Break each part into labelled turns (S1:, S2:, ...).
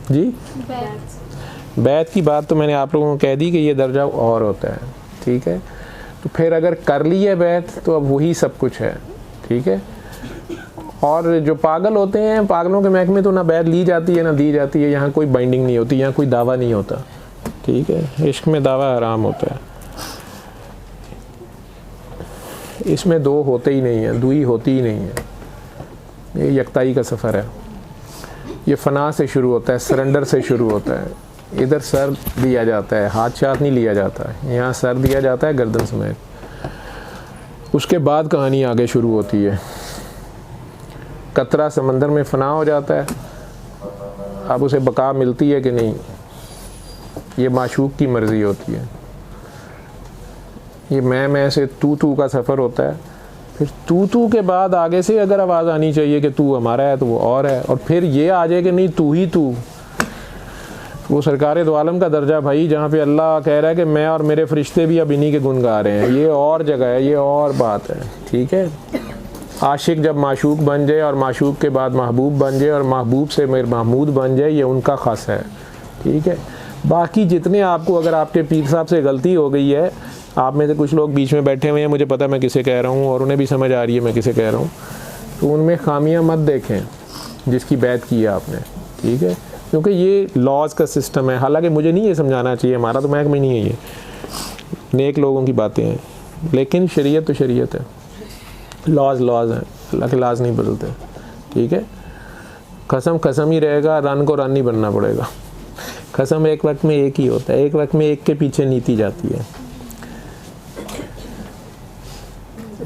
S1: जी बैत की बात तो मैंने आप लोगों को कह दी कि ये दर्जा और होता है, ठीक है। तो फिर अगर कर ली है बैत तो अब वही सब कुछ है, ठीक है। और जो पागल होते हैं, पागलों के महकमे तो ना बैत ली जाती है ना दी जाती है, यहाँ कोई बाइंडिंग नहीं होती, यहाँ कोई दावा नहीं होता, ठीक है। इश्क में दावा हराम होता है, इसमें दो होते ही नहीं है, दुई होती ही नहीं है। ये यकताई का सफ़र है, ये फना से शुरू होता है, सरेंडर से शुरू होता है। इधर सर दिया जाता है, हाथ शाथ नहीं लिया जाता है, यहाँ सर दिया जाता है गर्दन समेत। उसके बाद कहानी आगे शुरू होती है। कतरा समंदर में फना हो जाता है, अब उसे बका मिलती है कि नहीं, ये माशूक की मर्ज़ी होती है। ये मैं से तू का सफ़र होता है। फिर तू के बाद आगे से अगर आवाज़ आनी चाहिए कि तू हमारा है तो वो और है, और फिर ये आ जाए कि नहीं तू ही तू, वो सरकार दो आलम का दर्जा भाई, जहाँ पे अल्लाह कह रहा है कि मैं और मेरे फरिश्ते भी अब इन्हीं के गुन गा रहे हैं, ये और जगह है, ये और बात है, ठीक है। आशिक जब माशूक बन जाए और माशूक के बाद महबूब बन जाए और महबूब से मेरे महमूद बन जाए, ये उनका ख़ास है, ठीक है। बाकी जितने आपको, अगर आपके पीर साहब से गलती हो गई है, आप में से कुछ लोग बीच में बैठे हुए हैं, मुझे पता मैं किसे कह रहा हूँ और उन्हें भी समझ आ रही है मैं किसे कह रहा हूँ, तो उनमें खामियां मत देखें जिसकी बैत की है आपने, ठीक है। क्योंकि ये लॉज का सिस्टम है, हालांकि मुझे नहीं ये समझाना चाहिए, हमारा तो महकमा नहीं है, ये नेक लोगों की बातें हैं, लेकिन शरीयत तो शरीयत है, लॉज हैं, अल्लाह के लॉज नहीं बदलते, ठीक है। कसम कसम ही रहेगा, रन को रन नहीं बनना पड़ेगा। कसम एक वक्त में एक ही होता है, एक वक्त में एक के पीछे नीति जाती है।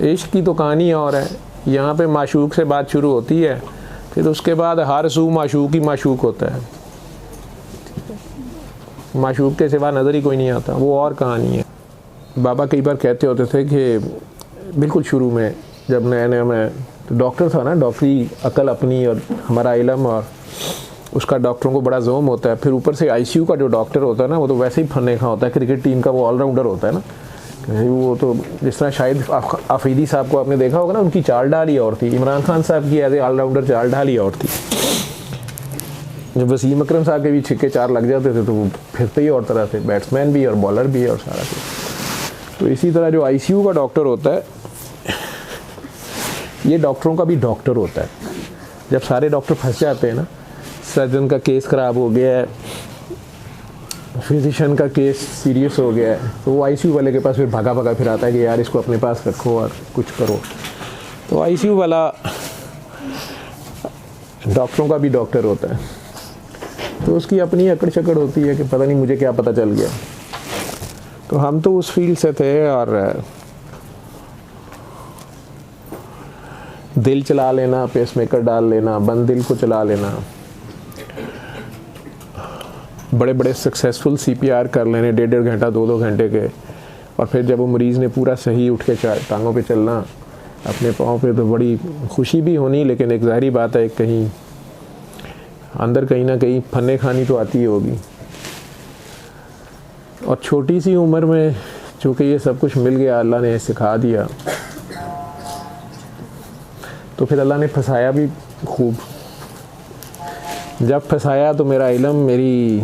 S1: इश्क की तो कहानी और है, यहाँ पे माशूक से बात शुरू होती है, फिर उसके बाद हर सू माशूक ही माशूक होता है, माशूक के सिवा नज़र ही कोई नहीं आता, वो और कहानी है। बाबा कई बार कहते होते थे कि बिल्कुल शुरू में जब नया नया मैं तो डॉक्टर था ना, डॉक्टरी अकल अपनी और हमारा इल्म, और उसका डॉक्टरों को बड़ा जोम होता है। फिर ऊपर से आईसीयू का जो डॉक्टर होता है ना, वो तो वैसे ही फन्ने खा होता है, क्रिकेट टीम का वो ऑलराउंडर होता है ना, वो तो जिस तरह शायद आफरीदी साहब को आपने देखा होगा ना, उनकी चाल ढाल ही और थी, इमरान खान साहब की एज ए ऑलराउंडर चाल ढाल ही और थी। जब वसीम अकरम साहब के भी छिक्के चार लग जाते थे तो वो फिरते ही और तरह से, बैट्समैन भी और बॉलर भी और सारा कुछ। तो इसी तरह जो आईसीयू का डॉक्टर होता है, ये डॉक्टरों का भी डॉक्टर होता है। जब सारे डॉक्टर फंस जाते हैं ना, सर्जन का केस ख़राब हो गया है, फिजिशियन का केस सीरियस हो गया है, तो वो आईसीयू वाले के पास फिर भागा फिर आता है कि यार इसको अपने पास रखो और कुछ करो। तो आईसीयू वाला डॉक्टरों का भी डॉक्टर होता है, तो उसकी अपनी अकड़ शकड़ होती है कि पता नहीं मुझे क्या पता चल गया। तो हम तो उस फील्ड से थे, और दिल चला लेना, पेसमेकर डाल लेना, बंद दिल को चला लेना, बड़े बड़े सक्सेसफुल सीपीआर कर लेने 1.5 घंटा 2 घंटे के, और फिर जब वो मरीज़ ने पूरा सही उठ के टांगों पे चलना अपने पाँव पे, तो बड़ी खुशी भी होनी, लेकिन एक ज़ाहिरी बात है कहीं अंदर कहीं ना कहीं फन्ने खानी तो आती ही होगी। और छोटी सी उम्र में चूँकि ये सब कुछ मिल गया, अल्लाह ने सिखा दिया, तो फिर अल्लाह ने फंसाया भी खूब। जब फंसाया तो मेरा इल्म, मेरी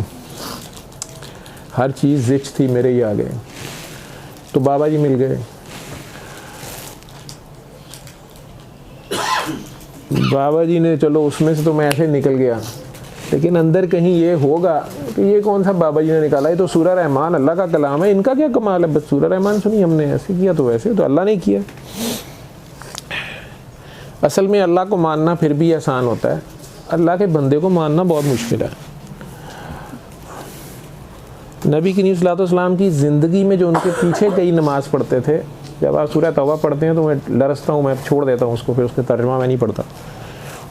S1: हर चीज़ जिच थी मेरे ही आ गए। तो बाबा जी मिल गए, बाबा जी ने, चलो उसमें से तो मैं ऐसे निकल गया, लेकिन अंदर कहीं ये होगा कि ये कौन सा बाबा जी ने निकाला, ये तो सूरह रहमान अल्लाह का कलाम है, इनका क्या कमाल है, बस सूरह रहमान सुनी हमने, ऐसे किया तो वैसे, तो अल्लाह ने किया। असल में अल्लाह को मानना फिर भी आसान होता है, अल्लाह के बंदे को मानना बहुत मुश्किल है। नबी करीम सल्लल्लाहु अलैहि वसल्लम की ज़िंदगी में जो उनके पीछे कई नमाज़ पढ़ते थे, जब आप सूरह तौबा पढ़ते हैं तो मैं लरसता हूँ, मैं छोड़ देता हूँ उसको, फिर उसका तर्जुमा मैं नहीं पढ़ता।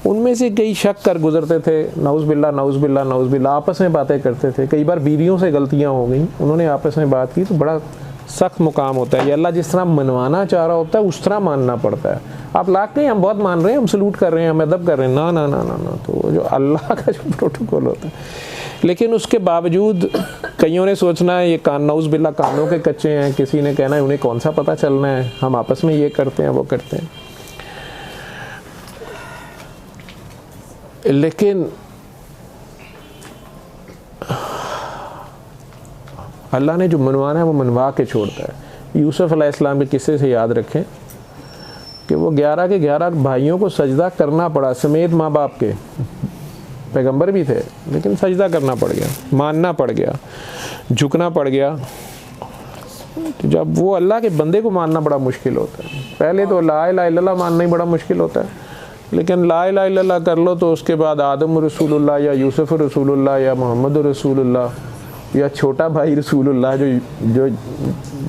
S1: उनमें से कई शक कर गुजरते थे, नाउज़ बिल्ला, आपस में बातें करते थे। कई बार बीवियों से गलतियाँ हो गई, उन्होंने आपस में बात की, तो बड़ा सख्त मुकाम होता है। ये अल्लाह जिस तरह मनवाना चाह रहा होता है उस तरह मानना पड़ता है। आप लाख नहीं, हम बहुत मान रहे हैं, हम सलूट कर रहे हैं, हम अदब कर रहे हैं, ना ना ना ना ना, तो जो अल्लाह का जो प्रोटोकॉल होता है। लेकिन उसके बावजूद कईयों ने सोचना है ये कान नाउज़ बिल्ला कानों के कच्चे हैं, किसी ने कहना है उन्हें कौन सा पता चलना है, हम आपस में ये करते हैं वो करते हैं। लेकिन अल्लाह ने जो मनवाना है वो मनवा के छोड़ता है। यूसुफ अलैहिस्सलाम के किस्से से याद रखें कि वो 11 के 11 भाइयों को सजदा करना पड़ा समेत माँ बाप के, पैगंबर भी थे लेकिन सजदा करना पड़ गया, मानना पड़ गया, झुकना पड़ गया। तो जब वो अल्लाह के बंदे को मानना बड़ा मुश्किल होता है। पहले तो ला इलाहा इल्लल्लाह मानना ही बड़ा मुश्किल होता है, लेकिन ला इलाहा इल्लल्लाह कर लो तो उसके बाद आदम रसूलुल्लाह या यूसुफ रसूलुल्लाह या मोहम्मद रसूलुल्लाह या छोटा भाई रसूलुल्लाह जो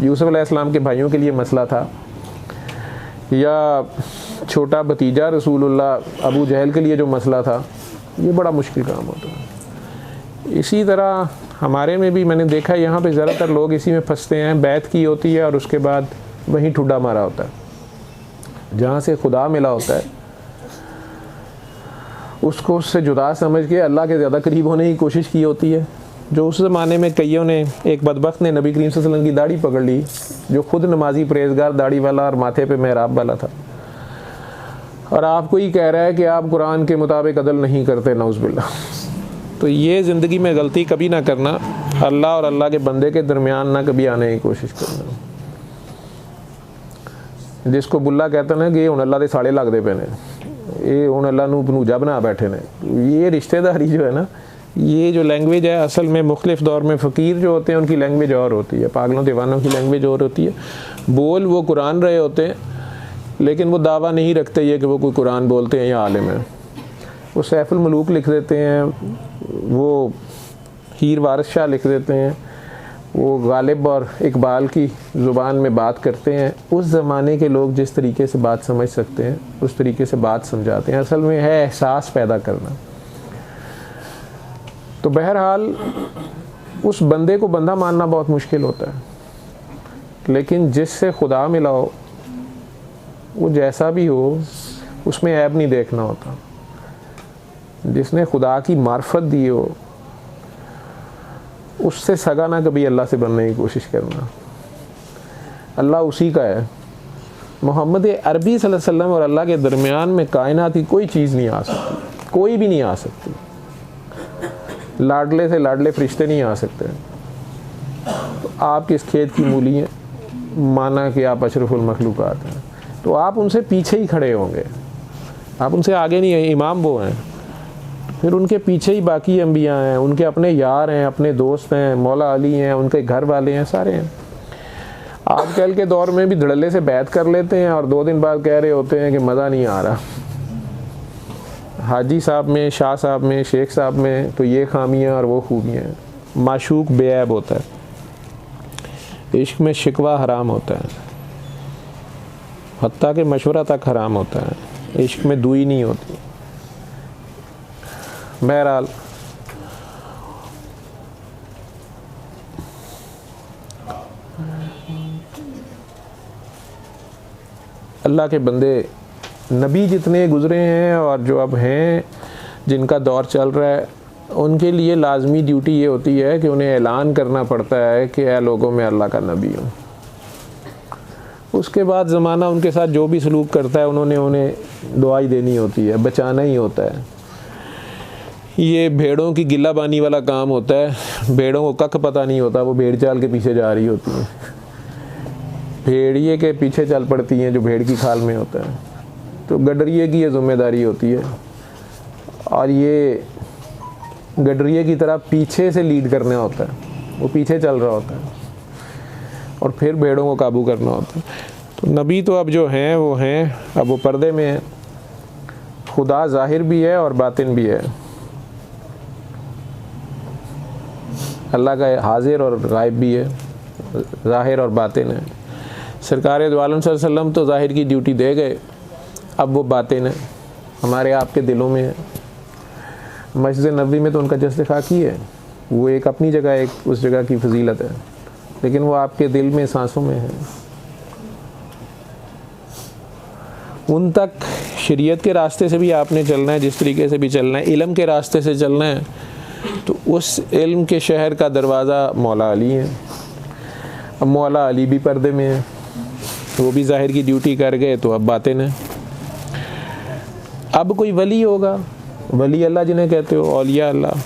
S1: यूसुफ अलैहिस्सलाम के भाइयों के लिए मसला था, या छोटा भतीजा रसूलुल्लाह अबू जहल के लिए जो मसला था, ये बड़ा मुश्किल काम होता है। इसी तरह हमारे में भी मैंने देखा यहाँ पे ज़्यादातर लोग इसी में फंसते हैं। बैत की होती है और उसके बाद वहीं ठुड्डा मारा होता है। जहाँ से खुदा मिला होता है उसको उससे जुदा समझ के अल्लाह के ज़्यादा करीब होने की कोशिश की होती है। जो उस ज़माने में कईयों ने, एक बदबख्त ने नबी करीम सल्लल्लाहु अलैहि वसल्लम की दाढ़ी पकड़ ली, जो खुद नमाजी परहेज़गार दाढ़ी वाला और माथे पे मेहराब वाला था, और आपको ही कह रहा है कि आप कुरान के मुताबिक अदल नहीं करते, नौज़ुबिल्लाह। तो ये ज़िंदगी में गलती कभी ना करना, अल्लाह और अल्लाह के बंदे के दरमियान ना कभी आने की कोशिश करना। जिसको बुल्ला कहते हैं ना कि हुण अल्लाह दे साड़े लगदे पे ने, ये हुण अल्लाह नूं भनूजा बना बैठे ने, ये रिश्तेदारी जो है ना, ये जो लैंग्वेज है असल में मुख्तलिफ दौर में फ़कीर जो होते हैं उनकी लैंग्वेज और होती है, पागलों दीवानों की लैंग्वेज और होती है। बोल वो कुरान रहे होते हैं लेकिन वो दावा नहीं रखते ये कि वो कोई कुरान बोलते हैं या आलिम है। वो सैफुल मलूक लिख देते हैं, वो हीर वारिस शाह लिख देते हैं, वो गालिब और इकबाल की ज़ुबान में बात करते हैं। उस ज़माने के लोग जिस तरीके से बात समझ सकते हैं उस तरीके से बात समझाते हैं। असल में है एहसास पैदा करना। तो बहरहाल उस बंदे को बंदा मानना बहुत मुश्किल होता है, लेकिन जिससे खुदा मिला हो वो जैसा भी हो उसमें ऐब नहीं देखना होता। जिसने खुदा की मार्फत दी हो उससे सगा ना कभी अल्लाह से बनने की कोशिश करना। अल्लाह उसी का है। मोहम्मद अरबी सल्लल्लाहु अलैहि वसल्लम और अल्लाह के दरमियान में कायनात की कोई चीज़ नहीं आ सकती, कोई भी नहीं आ सकती। लाडले से लाडले फरिश्ते नहीं आ सकते। तो आप किस खेत की मूली हैं, माना कि आप अशरफुल मखलूक़ात हैं, तो आप उनसे पीछे ही खड़े होंगे, आप उनसे आगे नहीं हैं। इमाम वो हैं, फिर उनके पीछे ही बाकी अंबिया हैं, उनके अपने यार हैं, अपने दोस्त हैं, मौला अली हैं, उनके घर वाले हैं, सारे हैं। आजकल के दौर में भी धड़ल्ले से बैत कर लेते हैं और 2 दिन बाद कह रहे होते हैं कि मज़ा नहीं आ रहा। हाजी साहब में, शाह साहब में, शेख साहब में तो ये खामियां और वो खूबियाँ हैं। माशूक बेऐब होता है, इश्क में शिकवा हराम होता है, हत्ता के मशवरा तक हराम होता है, इश्क में दुई नहीं होती। बहरहाल अल्लाह के बंदे नबी जितने गुज़रे हैं और जो अब हैं, जिनका दौर चल रहा है, उनके लिए लाजमी ड्यूटी ये होती है कि उन्हें ऐलान करना पड़ता है कि ऐ लोगों में अल्लाह का नबी हूँ। उसके बाद ज़माना उनके साथ जो भी सलूक करता है उन्हें दुआई देनी होती है, बचाना ही होता है। ये भेड़ों की गिल्लाबानी वाला काम होता है। भेड़ों को कख पता नहीं होता, वो भेड़ चाल के पीछे जा रही होती हैं, भेड़िए के पीछे चल पड़ती हैं जो भेड़ की खाल में होता है। तो गडरिए की ये ज़िम्मेदारी होती है और ये गडरिए की तरह पीछे से लीड करना होता है, वो पीछे चल रहा होता है और फिर भेड़ों को काबू करना होता है। तो नबी तो अब जो हैं वो हैं, अब वो पर्दे में हैं। खुदा ज़ाहिर भी है और बातिन भी है। अल्लाह का हाजिर और गायब भी है, ज़ाहिर और बातिन है। सरकार दो आलम सल्लल्लाहु अलैहि वसल्लम तो ज़ाहिर की ड्यूटी दे गए, अब वो बातिन है, हमारे आपके दिलों में है। मस्जिद नबवी में तो उनका जश्न खाकी है, वो एक अपनी जगह, एक उस जगह की फजीलत है, लेकिन वो आपके दिल में, सांसों में है। उन तक शरीयत के रास्ते से भी आपने चलना है, जिस तरीके से भी चलना है, इल्म के रास्ते से चलना है। तो उस इल्म के शहर का दरवाज़ा मौला अली है। अब मौला अली भी पर्दे में है, तो वो भी ज़ाहिर की ड्यूटी कर गए, तो अब बातिन है। अब कोई वली होगा, वली अल्लाह जिन्हें कहते हो, औलिया अल्लाह,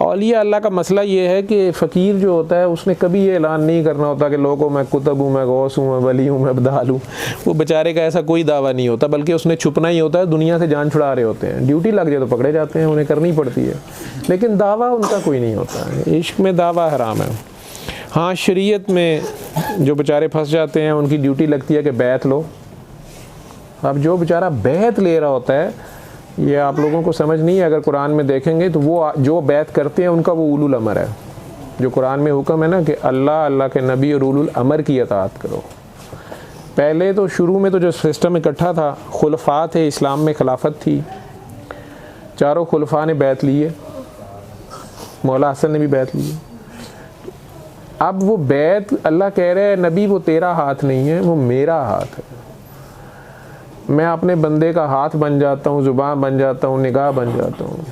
S1: औलिया अल्लाह का मसला ये है कि फ़कीर जो होता है उसने कभी ये ऐलान नहीं करना होता कि लोगों मैं कुतुब हूँ, मैं गौस हूँ, मैं वली हूँ, मैं बदाल हूँ। वो बेचारे का ऐसा कोई दावा नहीं होता, बल्कि उसने छुपना ही होता है। दुनिया से जान छुड़ा रहे होते हैं, ड्यूटी लग जाए तो पकड़े जाते हैं, उन्हें करनी पड़ती है, लेकिन दावा उनका कोई नहीं होता है। इश्क में दावा हराम है। हाँ, शरीयत में जो बेचारे फंस जाते हैं उनकी ड्यूटी लगती है कि बैत लो। अब जो बेचारा बैत ले रहा होता है, ये आप लोगों को समझ नहीं है। अगर कुरान में देखेंगे तो वो जो बैत करते हैं उनका वो उलुल अमर है। जो कुरान में हुक्म है ना कि अल्लाह, अल्लाह के नबी और उलुल अमर की अताअत करो। पहले तो शुरू में तो जो सिस्टम इकट्ठा था, खुलफा थे, इस्लाम में खिलाफत थी, चारों खुलफा ने बैत लिए, मौला हसन ने भी बैत ली। अब वो बैत अल्लाह कह रहे हैं नबी वो तेरा हाथ नहीं है, वो मेरा हाथ है। मैं अपने बंदे का हाथ बन जाता हूँ, ज़ुबान बन जाता हूँ, निगाह बन जाता हूँ।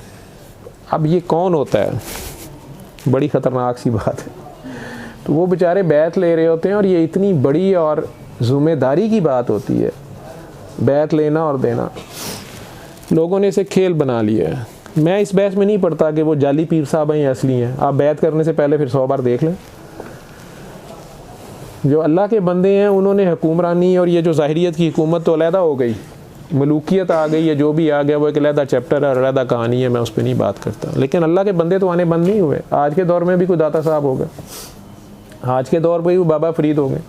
S1: अब ये कौन होता है? बड़ी ख़तरनाक सी बात है। तो वो बेचारे बैत ले रहे होते हैं और ये इतनी बड़ी और ज़िम्मेदारी की बात होती है, बैत लेना और देना। लोगों ने इसे खेल बना लिया है। मैं इस बहस में नहीं पड़ता कि वो जाली पीर साहब हैं या असली हैं। आप बैत करने से पहले फिर 100 बार देख लें। जो अल्लाह के बंदे हैं उन्होंने हुकूमरानी, और ये जो ज़ाहिरियत की हुकूमत तो अलहदा हो गई, मलूकियत आ गई है, जो भी आ गया वो एक अलहदा चैप्टर है, अलहदा कहानी है, मैं उस पर नहीं बात करता। लेकिन अल्लाह के बंदे तो आने बंद नहीं हुए। आज के दौर में भी कोई दाता साहब हो गए, आज के दौर पर भी वो बाबा फरीद हो गए।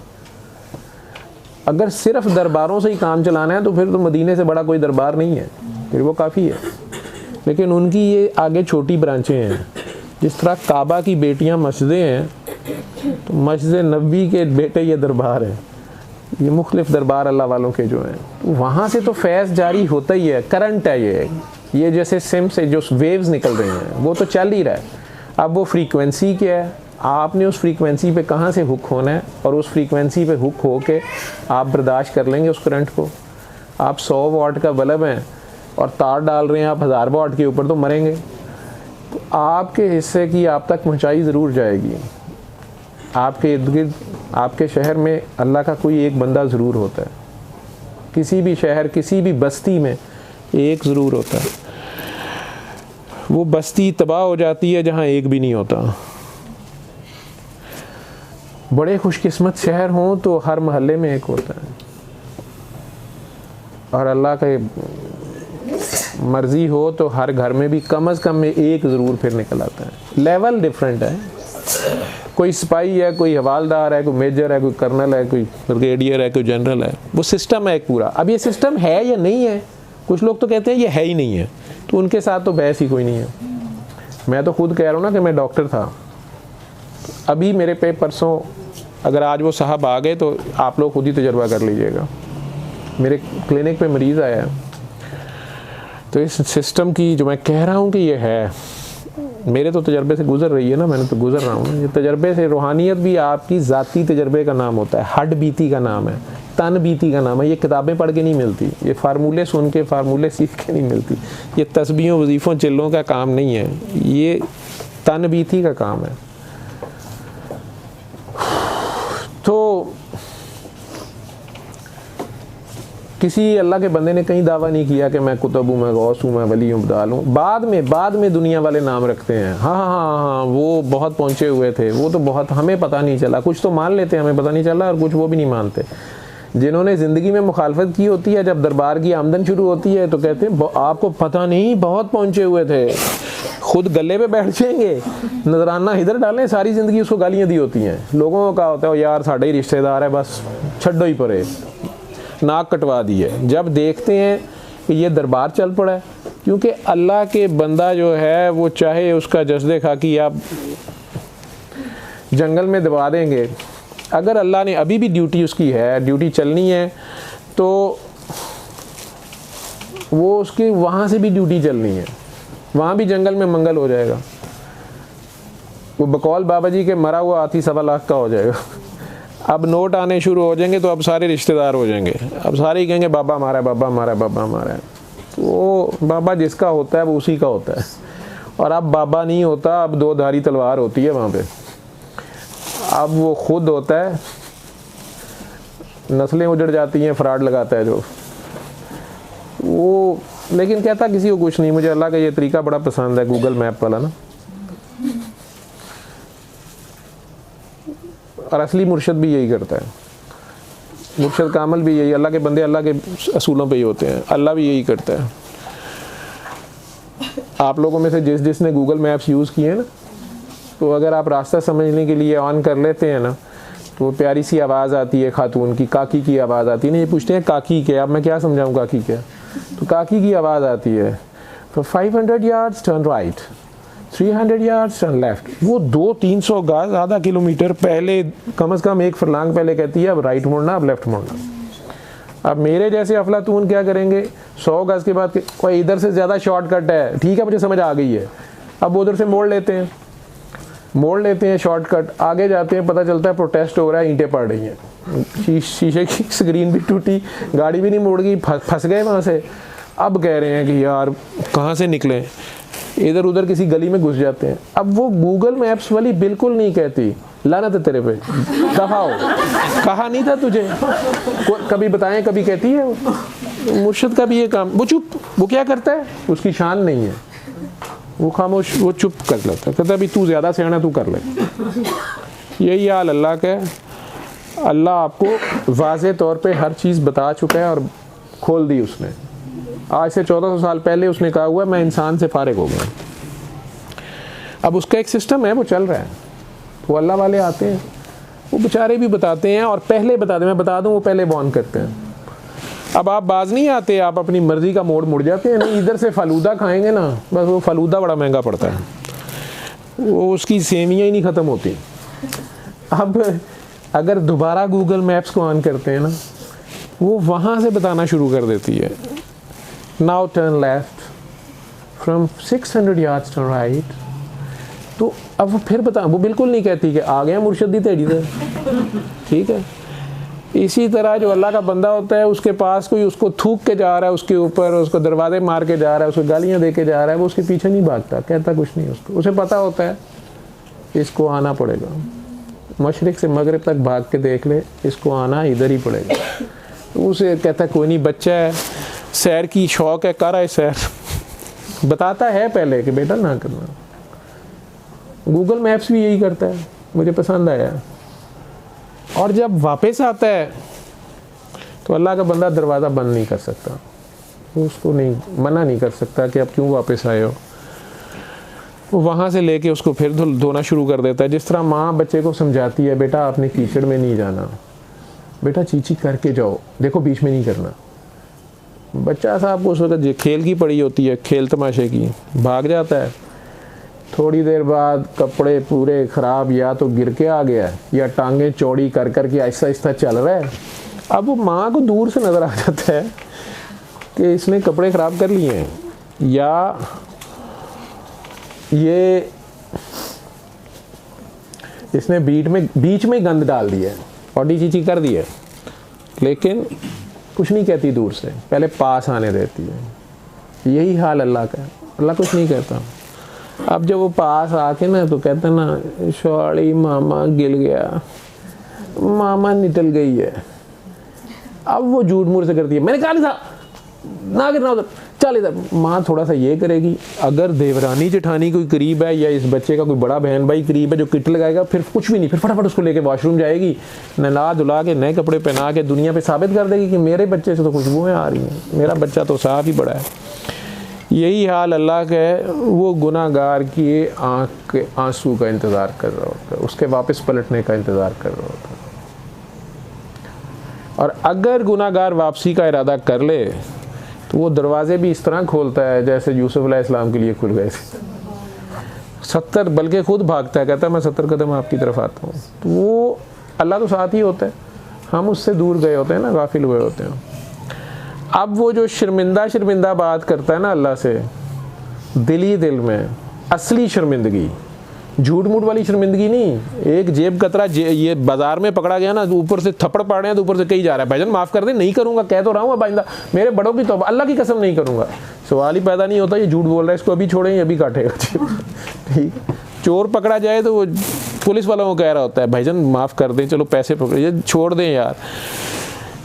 S1: अगर सिर्फ दरबारों से ही काम चलाना है तो फिर तो मदीने से बड़ा कोई दरबार नहीं है, फिर वो काफ़ी है। लेकिन उनकी ये आगे छोटी ब्रांचें हैं। जिस तरह काबा की बेटियां मस्जिदें हैं, तो मस्जिद नबी के बेटे ये दरबार है। ये मुख्तलिफ दरबार अल्लाह वालों के जो हैं, तो वहाँ से तो फैज़ जारी होता ही है, करंट है ये जैसे सिम से जो वेव्स निकल रहे हैं वो तो चल ही रहा है। अब वो फ्रीक्वेंसी क्या है, आपने उस फ्रीक्वेंसी पे कहाँ से हुक होना है, और उस फ्रीक्वेंसी पे हुक हो के आप बर्दाश्त कर लेंगे उस करंट को। आप 100 वाट का बल्ब हैं और तार डाल रहे हैं आप 1000 वाट के ऊपर, तो मरेंगे। तो आपके हिस्से की आप तक पहुँचाई ज़रूर जाएगी। आपके इर्द गिर्द, आपके शहर में अल्लाह का कोई एक बंदा ज़रूर होता है। किसी भी शहर, किसी भी बस्ती में एक ज़रूर होता है। वो बस्ती तबाह हो जाती है जहाँ एक भी नहीं होता। बड़े खुशकिस्मत शहर हों तो हर मोहल्ले में एक होता है, और अल्लाह का मर्ज़ी हो तो हर घर में भी कम अज़ कम में एक ज़रूर फिर निकल आता है। लेवल डिफरेंट है। कोई सिपाही है, कोई हवालदार है, कोई मेजर है, कोई कर्नल है, कोई ब्रिगेडियर है, कोई जनरल है। वो सिस्टम है एक पूरा। अब ये सिस्टम है या नहीं है, कुछ लोग तो कहते हैं ये है ही नहीं है, तो उनके साथ तो बहस ही कोई नहीं है। मैं तो खुद कह रहा हूँ ना कि मैं डॉक्टर था, अभी मेरे पे परसों अगर आज वो साहब आ गए तो आप लोग खुद ही तजर्बा कर लीजिएगा। मेरे क्लिनिक पे मरीज़ आया है, तो इस सिस्टम की जो मैं कह रहा हूँ कि ये है, मेरे तो तजर्बे से गुजर रही है ना, मैंने तो गुजर रहा हूँ। ये तजर्बे से, रूहानियत भी आपकी ज़ाती तजर्बे का नाम होता है, हड बीती का नाम है, तन बीती का नाम है। ये किताबें पढ़ के नहीं मिलती, ये फार्मूले सुन के, फार्मूले सीख के नहीं मिलती। ये तस्बीहों, वजीफ़ों, चिल्लों का काम नहीं है, ये तन बीती का काम है। तो किसी अल्लाह के बंदे ने कहीं दावा नहीं किया कि मैं कुतुब हूँ, मैं गौस हूँ, मैं वली हूँ, बदाल हूँ। बाद में दुनिया वाले नाम रखते हैं। हाँ, वो बहुत पहुँचे हुए थे, वो तो बहुत, हमें पता नहीं चला। कुछ तो मान लेते हैं हमें पता नहीं चला, और कुछ वो भी नहीं मानते। जिन्होंने ज़िंदगी में मुखालफत की होती है, जब दरबार की आमदन शुरू होती है तो कहते हैं आपको पता नहीं बहुत पहुँचे हुए थे। खुद गले पे बैठ जाएंगे, नजराना इधर डालें, सारी ज़िंदगी उसको गालियाँ दी होती हैं। लोगों का होता है यार साढ़ा ही रिश्तेदार है, बस छड्डो ही परे, नाक कटवा दी है। जब देखते हैं कि ये दरबार चल पड़ा है, क्योंकि अल्लाह के बंदा जो है वो चाहे उसका जस्दे खाकी आप जंगल में दबा देंगे, अगर अल्लाह ने अभी भी ड्यूटी उसकी है, ड्यूटी चलनी है, तो वो उसकी वहाँ से भी ड्यूटी चलनी है, वहाँ भी जंगल में मंगल हो जाएगा। वो बकौल बाबा जी के मरा हुआ हाथी 1.25 लाख का हो जाएगा। अब नोट आने शुरू हो जाएंगे तो अब सारे रिश्तेदार हो जाएंगे, अब सारे ही कहेंगे बाबा हमारा है, बाबा हमारा है, बाबा हमारा है। तो बाबा जिसका होता है वो उसी का होता है, और अब बाबा नहीं होता, अब 2 धारी तलवार होती है वहाँ पे। अब वो खुद होता है, नस्लें उजड़ जाती हैं, फ्रॉड लगाता है जो वो, लेकिन कहता किसी को कुछ नहीं। मुझे अल्लाह का ये तरीका बड़ा पसंद है, गूगल मैप वाला ना, और असली मुर्शद भी यही करता है, मुर्शद का अमल भी यही, अल्लाह के बंदे अल्लाह के असूलों पे ही होते हैं, अल्लाह भी यही करता है। आप लोगों में से जिसने गूगल मैप्स यूज़ किए ना, तो अगर आप रास्ता समझने के लिए ऑन कर लेते हैं ना, तो वो प्यारी सी आवाज़ आती है खातून की, काकी की आवाज़ आती है ना, ये पूछते हैं काकी क्या, अब मैं क्या समझाऊँ काकी क्या, तो काकी की आवाज़ आती है, तो 500 yards turn right, 300 yards turn left. वो 200-300 गज, आधा किलोमीटर पहले, कम से कम 1 फरलांग पहले कहती है अब राइट मुड़ना, अब लेफ्ट मुड़ना। अब मेरे जैसे अफलातून क्या करेंगे, 100 गज के बाद कोई इधर से ज़्यादा शॉर्टकट है, ठीक है मुझे समझ आ गई है, अब उधर से मोड़ लेते हैं शॉर्टकट, आगे जाते हैं, पता चलता है प्रोटेस्ट हो रहा है, ईंटें पड़ रही हैं, शीशे की स्क्रीन भी टूटी, गाड़ी भी नहीं मुड़ गई, फंस गए वहाँ से। अब कह रहे हैं कि यार कहाँ से निकलें, इधर उधर किसी गली में घुस जाते हैं। अब वो गूगल मैप्स वाली बिल्कुल नहीं कहती लानत है तेरे पे, दफा हो, कहा नहीं था तुझे, कभी बताएं, कभी कहती है। मुर्शिद का भी ये काम, वो चुप, वो क्या करता है, उसकी शान नहीं है, वो खामोश, वो चुप कर लेता है, कहता है अभी तू ज़्यादा सियाना, तू कर ले। यही हाल अल्लाह का है। अल्लाह आपको वाज़े तौर पे हर चीज़ बता चुका है और खोल दी उसने। आज से 1400 साल पहले उसने कहा हुआ मैं इंसान से फारिग हो गया। अब उसका एक सिस्टम है, वो चल रहा है। वो अल्लाह वाले आते हैं, वो बेचारे भी बताते हैं और पहले बताते हैं, मैं बता दूं वो पहले बॉर्न करते हैं। अब आप बाज नहीं आते, आप अपनी मर्जी का मोड़ मुड़ जाते हैं। नहीं, इधर से फलूदा खाएंगे ना, बस वो फलूदा बड़ा महंगा पड़ता है, वो उसकी सेवियाँ ही नहीं ख़त्म होती। अब अगर दोबारा गूगल मैप्स को ऑन करते हैं ना, वो वहाँ से बताना शुरू कर देती है, now turn left from 600 yards turn right. तो अब वो फिर बता, वो बिल्कुल नहीं कहती कि आ गया मुर्शद दी तेड़ी से, ठीक है। इसी तरह जो अल्लाह का बंदा होता है, उसके पास कोई उसको थूक के जा रहा है, उसके ऊपर उसको दरवाजे मार के जा रहा है, उसको गालियाँ दे के जा रहा है, वो उसके पीछे नहीं भागता, कहता कुछ नहीं उसको, उसे पता होता है इसको आना पड़ेगा, मशरिक से मगरिब तक भाग के देख ले, इसको आना इधर ही पड़ेगा। तो उसे कहता है कोई नहीं, बच्चा है, सैर की शौक़ है, कर आए सैर, बताता है पहले कि बेटा ना करना। गूगल मैप्स भी यही करता है, मुझे पसंद आया। और जब वापस आता है तो अल्लाह का बंदा दरवाज़ा बंद नहीं कर सकता, उसको नहीं मना नहीं कर सकता कि अब क्यों वापस आए हो। वो वहाँ से लेके उसको फिर धोना शुरू कर देता है। जिस तरह माँ बच्चे को समझाती है, बेटा आपने कीचड़ में नहीं जाना, बेटा चीची करके जाओ, देखो बीच में नहीं करना। बच्चा साहब को उस वक्त खेल की पड़ी होती है, खेल तमाशे की, भाग जाता है। थोड़ी देर बाद कपड़े पूरे ख़राब, या तो गिर के आ गया या टांगें चौड़ी कर कर के आहिस्ता आहिस्ता चल रहा है। अब वो माँ को दूर से नज़र आ जाता है कि इसने कपड़े ख़राब कर लिए हैं, या ये इसने बीच में गंद डाल दिया है, पौडी चीची कर दी है, लेकिन कुछ नहीं कहती दूर से, पहले पास आने देती है। यही हाल अल्लाह का है, अल्लाह कुछ नहीं कहता। अब जब वो पास आके ना तो कहता ना, शौड़ी मामा गिल गया, मामा निकल गई है। अब वो झूठ मूठ से करती है, मैंने कहा नहीं था ना गिरना उधर, चल इधर। माँ थोड़ा सा ये करेगी, अगर देवरानी जेठानी कोई करीब है या इस बच्चे का कोई बड़ा बहन भाई करीब है जो किट लगाएगा, फिर कुछ भी नहीं, फिर फटाफट उसको लेके वॉशरूम जाएगी, नला धुला के नए कपड़े पहना के दुनिया पे साबित कर देगी कि मेरे बच्चे से तो खुशबुएँ आ रही हैं, मेरा बच्चा तो साफ ही बड़ा है। यही हाल अल्लाह का है। वो गुनाहगार की आँख के आंसू का इंतज़ार कर रहा होता है, उसके वापस पलटने का इंतज़ार कर रहा होता है। और अगर गुनाहगार वापसी का इरादा कर ले तो वो दरवाजे भी इस तरह खोलता है जैसे यूसुफ अलैहिस्सलाम के लिए खुल गए थे। 70, बल्कि खुद भागता है, कहता है मैं 70 कदम आपकी तरफ आता हूँ। तो वो अल्लाह तो साथ ही होता है, हम उससे दूर गए होते हैं ना, गाफिल हुए होते हैं। अब वो जो शर्मिंदा बात करता है ना अल्लाह से, दिल ही दिल में, असली शर्मिंदगी, झूठ मूठ वाली शर्मिंदगी नहीं। एक जेब कतरा ये बाजार में पकड़ा गया ना, ऊपर से थप्पड़ पड़ रहे हैं तो ऊपर से कही जा रहा है भाईजान माफ़ कर दे, नहीं करूँगा, कह तो रहा हूँ अब आइंदा, मेरे बड़ों की तौबा, अल्लाह की कसम नहीं करूँगा। सवाल ही पैदा नहीं होता, ये झूठ बोल रहा है, इसको अभी छोड़ें, ये अभी काटेगा। ठीक, चोर पकड़ा जाए तो वो पुलिस वालों को कह रहा होता है भाईजान माफ़ कर दें, चलो पैसे पकड़े, छोड़ दें यार।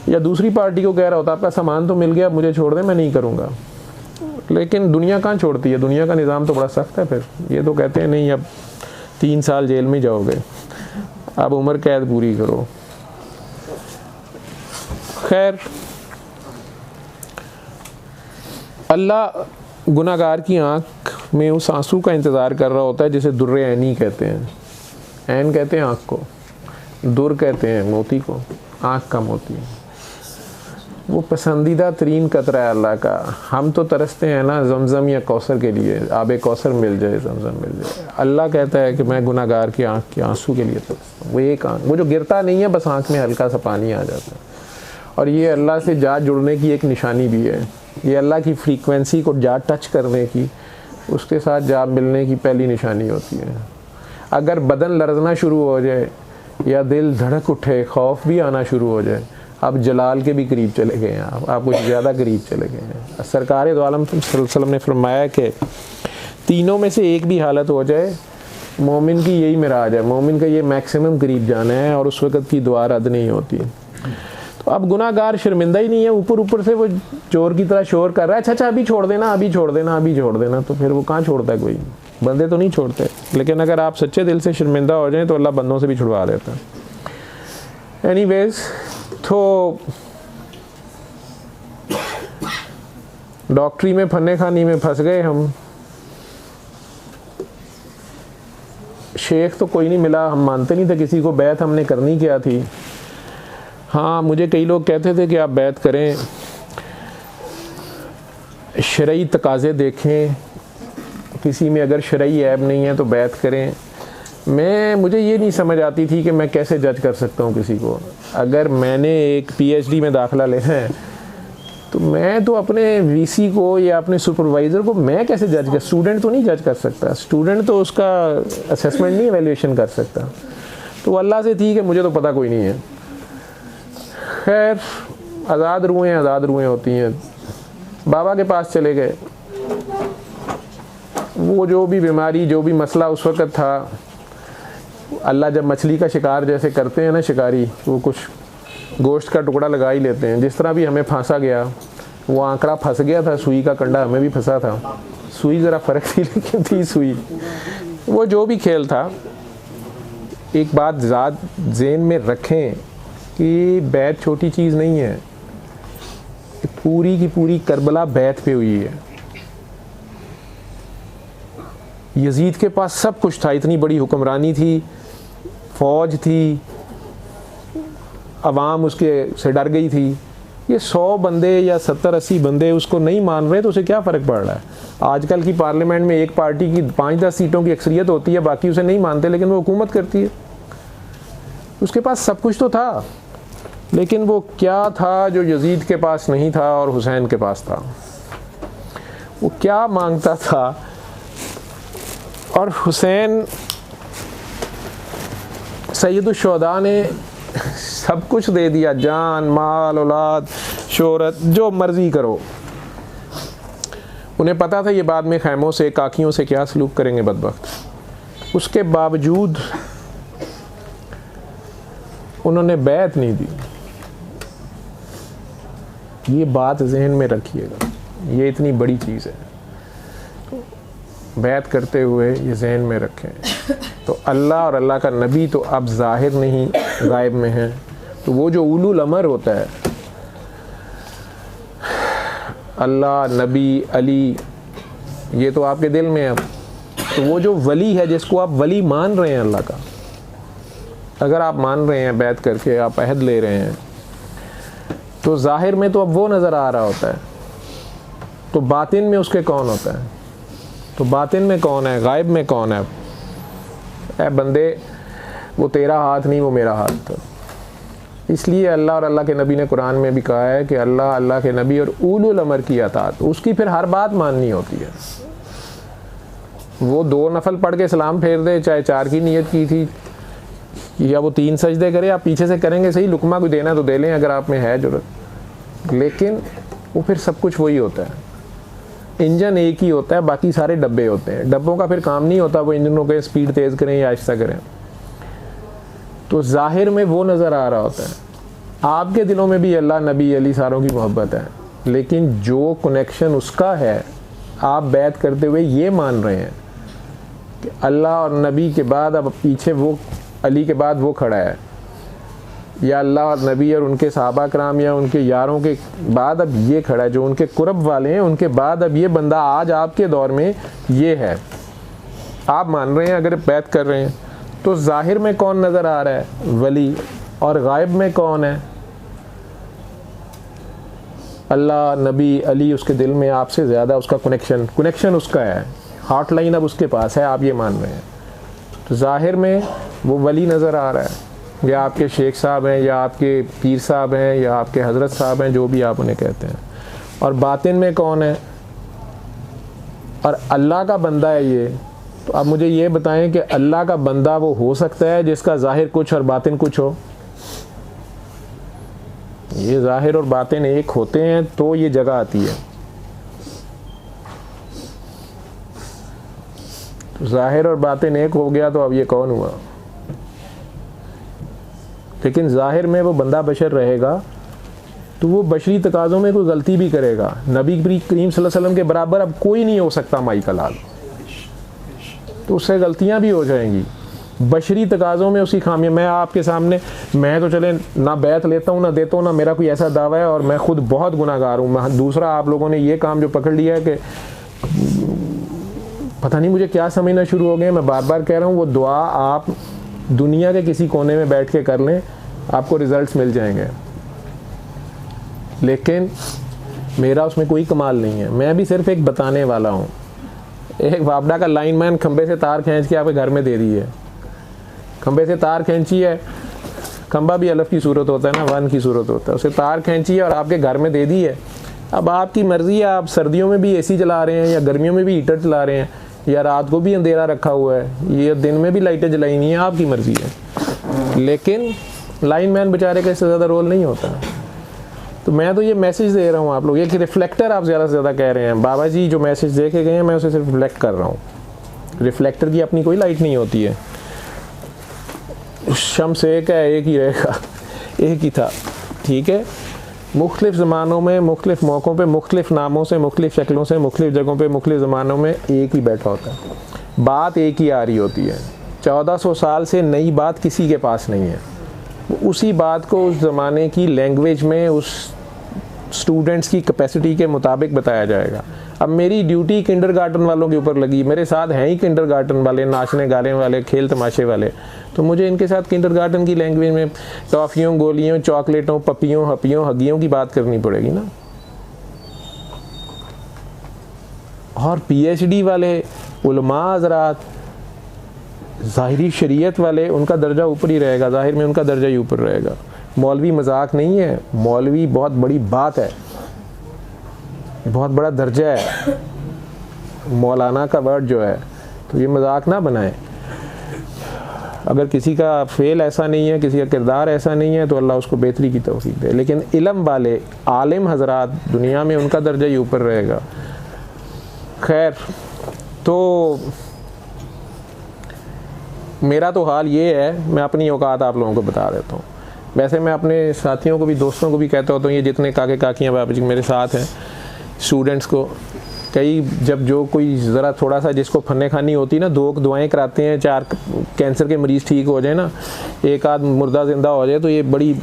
S1: या दूसरी पार्टी को कह रहा होता है आपका सामान तो मिल गया, मुझे छोड़ दें, मैं नहीं करूँगा। लेकिन दुनिया कहाँ छोड़ती है, दुनिया का निज़ाम तो बड़ा सख्त है। फिर ये तो कहते हैं नहीं अब 3 साल जेल में जाओगे। अब उम्र कैद पूरी करो। खैर, अल्लाह गुनाहगार की आँख में उस आंसू का इंतज़ार कर रहा होता है जिसे दुर्रे ऐनी कहते हैं। ऐन कहते हैं आँख को, दुर कहते हैं मोती को, आँख का मोती। वो पसंदीदा तरीन कतरा है अल्लाह का। हम तो तरसते हैं ना जमज़म या कौसर के लिए, आबे कौसर मिल जाए, जमज़म मिल जाए। अल्लाह कहता है कि मैं गुनाहगार की आँख के आंसू के लिए तरसता हूँ। वो एक आँख, वो जो गिरता नहीं है, बस आँख में हल्का सा पानी आ जाता है। और ये अल्लाह से जा जुड़ने की एक निशानी भी है। ये अल्लाह की फ्रीक्वेंसी को जा टच करने की, उसके साथ जा मिलने की पहली निशानी होती है। अगर बदन लरजना शुरू हो जाए या दिल धड़क उठे, खौफ भी आना शुरू हो जाए, आप जलाल के भी करीब चले गए हैं, आप कुछ ज़्यादा करीब चले गए हैं। सरकार दो आलम सल्लल्लाहु अलैहि वसल्लम ने फरमाया कि तीनों में से एक भी हालत हो जाए, मोमिन की यही मिराज है, मोमिन का ये मैक्सिमम करीब जाना है और उस वक़्त की दुआ रद्द नहीं होती। तो अब गुनाहगार शर्मिंदा ही नहीं है, ऊपर ऊपर से वो चोर की तरह शोर कर रहा है, अच्छा अभी छोड़ देना, अभी छोड़ देना, अभी छोड़ देना। तो फिर वो कहाँ छोड़ता है? कोई बंदे तो नहीं छोड़ते। लेकिन अगर आप सच्चे दिल से शर्मिंदा हो जाएं तो अल्लाह बंदों से भी छुड़वा देता है। एनीवेज, तो डॉक्टरी में फन्ने खानी में फंस गए हम। शेख तो कोई नहीं मिला, हम मानते नहीं थे किसी को। बैत हमने करनी क्या थी? हाँ, मुझे कई लोग कहते थे कि आप बैत करें, शरई तकाज़े देखें, किसी में अगर शरई ऐब नहीं है तो बैत करें। मुझे ये नहीं समझ आती थी कि मैं कैसे जज कर सकता हूँ किसी को। अगर मैंने एक PhD में दाखिला लेना है तो मैं तो अपने वीसी को या अपने सुपरवाइज़र को मैं कैसे जज कर, स्टूडेंट तो नहीं जज कर सकता, स्टूडेंट तो उसका असेसमेंट नहीं एवेल्यूएशन कर सकता। तो अल्लाह से ठीक है, मुझे तो पता कोई नहीं है। खैर, आज़ाद रूहें होती हैं। बाबा के पास चले गए। वो जो भी बीमारी, जो भी मसला उस वक़्त था, अल्लाह जब मछली का शिकार जैसे करते हैं ना शिकारी, वो कुछ गोश्त का टुकड़ा लगा ही लेते हैं। जिस तरह भी हमें फांसा गया, वो आंकड़ा फंस गया था, सुई का कंडा हमें भी फंसा था। सुई ज़रा फ़र्क थी लेकिन थी सुई। वो जो भी खेल था, एक बात ज़ात ज़हन में रखें कि बैत छोटी चीज़ नहीं है। पूरी की पूरी करबला बैत पे हुई है। यजीद के पास सब कुछ था, इतनी बड़ी हुक्मरानी थी, फौज थी, अवाम उसके से डर गई थी। ये 100 बंदे या 70-80 बंदे उसको नहीं मान रहे तो उसे क्या फ़र्क पड़ रहा है? आजकल की पार्लियामेंट में एक पार्टी की 5-10 सीटों की अक्सरियत होती है, बाकी उसे नहीं मानते, लेकिन वो हुकूमत करती है। उसके पास सब कुछ तो था, लेकिन वो क्या था जो यजीद के पास नहीं था और हुसैन के पास था? वो क्या मांगता था? और हुसैन सैयदुश्शुहदा ने सब कुछ दे दिया, जान, माल, औलाद, शोहरत, जो मर्जी करो। उन्हें पता था ये बाद में खैमों से, काकियों से क्या सलूक करेंगे बदबख्त। उसके बावजूद उन्होंने बैत नहीं दी। ये बात जहन में रखिएगा, ये इतनी बड़ी चीज़ है। तो बैत करते हुए ये जहन में रखें। तो अल्लाह और अल्लाह का नबी तो अब ज़ाहिर नहीं, गायब में है। तो वो जो उलुल अमर होता है, अल्लाह, नबी, अली, ये तो आपके दिल में है अब। तो वो जो वली है, जिसको आप वली मान रहे हैं अल्लाह का, अगर आप मान रहे हैं बैत करके, आप अहद ले रहे हैं, तो ज़ाहिर में तो अब वो नज़र आ रहा होता है। तो बातिन में उसके कौन होता है? तो बातिन में कौन है? गायब में कौन है? ऐ बंदे, वो तेरा हाथ नहीं, वो मेरा हाथ था। इसलिए अल्लाह और अल्लाह के नबी ने कुरान में भी कहा है कि अल्लाह, अल्लाह के नबी और उलुल अमर की अतात, उसकी फिर हर बात माननी होती है। वो 2 नफल पढ़ के सलाम फेर दे, चाहे 4 की नीयत की थी, या वो 3 सजदे करे, आप पीछे से करेंगे सही, लुकमा कोई देना तो दे लें अगर आप में है ज़रूरत। लेकिन वो फिर सब कुछ वही होता है। इंजन एक ही होता है, बाकी सारे डब्बे होते हैं। डब्बों का फिर काम नहीं होता वो इंजनों के स्पीड तेज़ करें या आहिस्ता करें। तो ज़ाहिर में वो नज़र आ रहा होता है। आपके दिलों में भी अल्लाह, नबी, अली सारों की मोहब्बत है, लेकिन जो कनेक्शन उसका है, आप बैत करते हुए ये मान रहे हैं कि अल्लाह और नबी के बाद अब पीछे वो अली के बाद वो खड़ा है, या अल्लाह और नबी और उनके सहाबा कराम या उनके यारों के बाद अब ये खड़ा है, जो उनके कुर्ब वाले हैं उनके बाद अब ये बंदा आज आपके दौर में ये है, आप मान रहे हैं, अगर बैत कर रहे हैं तो ज़ाहिर में कौन नज़र आ रहा है? वली। और गायब में कौन है? अल्लाह, नबी, अली। उसके दिल में आपसे ज़्यादा उसका कनेक्शन उसका है, हार्ट लाइन अब उसके पास है, आप ये मान रहे हैं। तो ज़ाहिर में वो वली नज़र आ रहा है, या आपके शेख साहब हैं, या आपके पीर साहब हैं, या आपके हज़रत साहब हैं, जो भी आप उन्हें कहते हैं। और बातिन में कौन है? और अल्लाह का बंदा है ये। तो आप मुझे ये बताएं कि अल्लाह का बंदा वो हो सकता है जिसका ज़ाहिर कुछ और बातिन कुछ हो? ये ज़ाहिर और बातिन एक होते हैं तो ये जगह आती है। तो ज़ाहिर और बातिन एक हो गया तो अब ये कौन हुआ? लेकिन ज़ाहिर में वो बंदा बशर रहेगा तो वो बशरी तकाज़ों में कोई गलती भी करेगा। नबी करीम सल्लल्लाहु अलैहि वसल्लम के बराबर अब कोई नहीं हो सकता माई का लाल, तो उससे गलतियां भी हो जाएंगी। बशरी तकाज़ों में उसकी खामियां, मैं आपके सामने, मैं तो चले ना बैत लेता हूँ ना देता हूँ, ना मेरा कोई ऐसा दावा है, और मैं खुद बहुत गुनाहगार हूँ। दूसरा, आप लोगों ने ये काम जो पकड़ लिया है कि पता नहीं मुझे क्या समझना शुरू हो गए। मैं बार बार कह रहा हूँ, वो दुआ आप दुनिया के किसी कोने में बैठ के कर लें, आपको रिजल्ट्स मिल जाएंगे, लेकिन मेरा उसमें कोई कमाल नहीं है। मैं भी सिर्फ एक बताने वाला हूँ। एक वापडा का लाइनमैन खंबे से तार खींच के आपके घर में दे दी है, खंबे से तार खींची है, खंबा भी अलफ की सूरत होता है ना, वन की सूरत होता है, उसे तार खींची है और आपके घर में दे दी है। अब आपकी मर्ज़ी है, आप सर्दियों में भी एसी चला रहे हैं, या गर्मियों में भी हीटर चला रहे हैं, या रात को भी अंधेरा रखा हुआ है, ये दिन में भी लाइटें जलाई हुई हैं, आपकी मर्ज़ी है। लेकिन लाइनमैन बेचारे का इससे ज़्यादा रोल नहीं होता। तो मैं तो ये मैसेज दे रहा हूँ आप लोग, ये कि रिफ्लेक्टर आप ज़्यादा से ज़्यादा कह रहे हैं। बाबा जी जो मैसेज दे के गए हैं, मैं उसे सिर्फ रिफ्लेक्ट कर रहा हूँ। रिफ्लेक्टर की अपनी कोई लाइट नहीं होती है, शम्स एक है, एक ही रहेगा, एक ही था, ठीक है। मुख्तलिफ़ ज़मानों में, मुख्तलिफ़ मौक़ों पे, मुख्तलिफ़ नामों से, मुख्तलिफ़ शक्लों से, मुख्तलिफ़ जगहों पे, मुख्तलिफ़ ज़मानों में एक ही बैठा होता है, बात एक ही आ रही होती है। 1400 साल से नई बात किसी के पास नहीं है, उसी बात को उस ज़माने की लैंग्वेज में, उस स्टूडेंट्स की कैपेसिटी के मुताबिक बताया जाएगा। अब मेरी ड्यूटी किंडरगार्टन वालों के ऊपर लगी, मेरे साथ हैं ही किंडरगार्टन वाले, नाचने गाने वाले, खेल तमाशे वाले, तो मुझे इनके साथ किंडरगार्टन की लैंग्वेज में टॉफ़ियों, गोलियों, चॉकलेटों, पपियों, हपियों, हगियों की बात करनी पड़ेगी ना। और PhD वाले उलमा हज़रात, ज़ाहिरी शरीयत वाले, उनका दर्जा ऊपर ही रहेगा, ज़ाहिर में उनका दर्जा ही ऊपर रहेगा। मौलवी मजाक नहीं है, मौलवी बहुत बड़ी बात है, बहुत बड़ा दर्जा है मौलाना का वर्ड जो है, तो ये मजाक ना बनाएं। अगर किसी का फेल ऐसा नहीं है, किसी का किरदार ऐसा नहीं है, तो अल्लाह उसको बेहतरी की तौफीक दे। लेकिन इल्म वाले आलिम हज़रात दुनिया में, उनका दर्जा ही ऊपर रहेगा। खैर, तो मेरा तो हाल ये है, मैं अपनी औकात आप लोगों को बता देता हूँ। वैसे मैं अपने साथियों को भी, दोस्तों को भी कहता होता हूँ, ये जितने काके काकियाँ बाबा जी मेरे साथ हैं, स्टूडेंट्स को, कई जब जो कोई ज़रा थोड़ा सा जिसको फन्ने खानी होती है ना, 2 दुआएं कराते हैं, 4 कैंसर के मरीज़ ठीक हो जाए ना, एक आध मुर्दा ज़िंदा हो जाए, तो ये बड़ी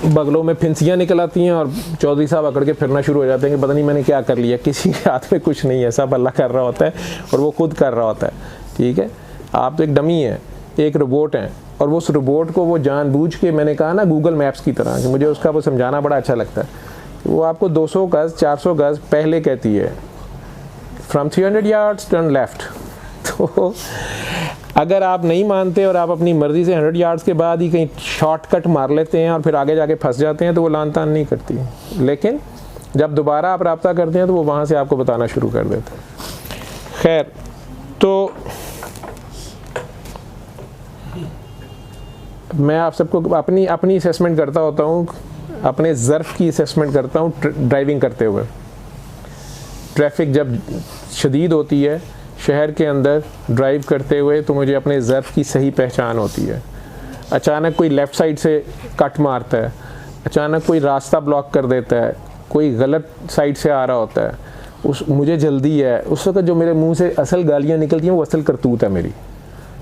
S1: बगलों में फिंसियाँ निकल आती हैं और चौधरी साहब अकड़ के फिरना शुरू हो जाते हैं कि पता नहीं मैंने क्या कर लिया। किसी के हाथ में कुछ नहीं है, सब अल्लाह कर रहा होता है और वो खुद कर रहा होता है, ठीक है। आप तो एक डमी हैं, एक रोबोट हैं, और वो उस रोबोट को वो जानबूझ के, मैंने कहा ना गूगल मैप्स की तरह, कि मुझे उसका वो समझाना बड़ा अच्छा लगता है। वो आपको 200 गज़ 400 गज़ पहले कहती है, फ्रॉम 300 यार्ड्स टर्न लेफ़्ट। तो अगर आप नहीं मानते और आप अपनी मर्ज़ी से 100 यार्ड्स के बाद ही कहीं शॉर्टकट मार लेते हैं और फिर आगे जाके फंस जाते हैं, तो वो लान तान नहीं करती। लेकिन जब दोबारा आप रब्ता करते हैं तो वो वहाँ से आपको बताना शुरू कर देते हैं। खैर, तो मैं आप सबको अपनी असेसमेंट करता होता हूँ, अपने ज़र्फ़ की असेसमेंट करता हूँ ड्राइविंग करते हुए। ट्रैफिक जब शदीद होती है शहर के अंदर ड्राइव करते हुए, तो मुझे अपने ज़र्फ़ की सही पहचान होती है। अचानक कोई लेफ़्ट साइड से कट मारता है, अचानक कोई रास्ता ब्लॉक कर देता है, कोई गलत साइड से आ रहा होता है, मुझे जल्दी है, उस वक्त जो मेरे मुंह से असल गालियाँ निकलती हैं वो असल करतूत है मेरी।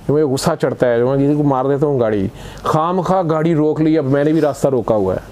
S1: जो मुझे गुस्सा चढ़ता है, जो मैं किसी को मार देता हूँ गाड़ी, खाम खा गाड़ी रोक ली, अब मैंने भी रास्ता रोका हुआ है,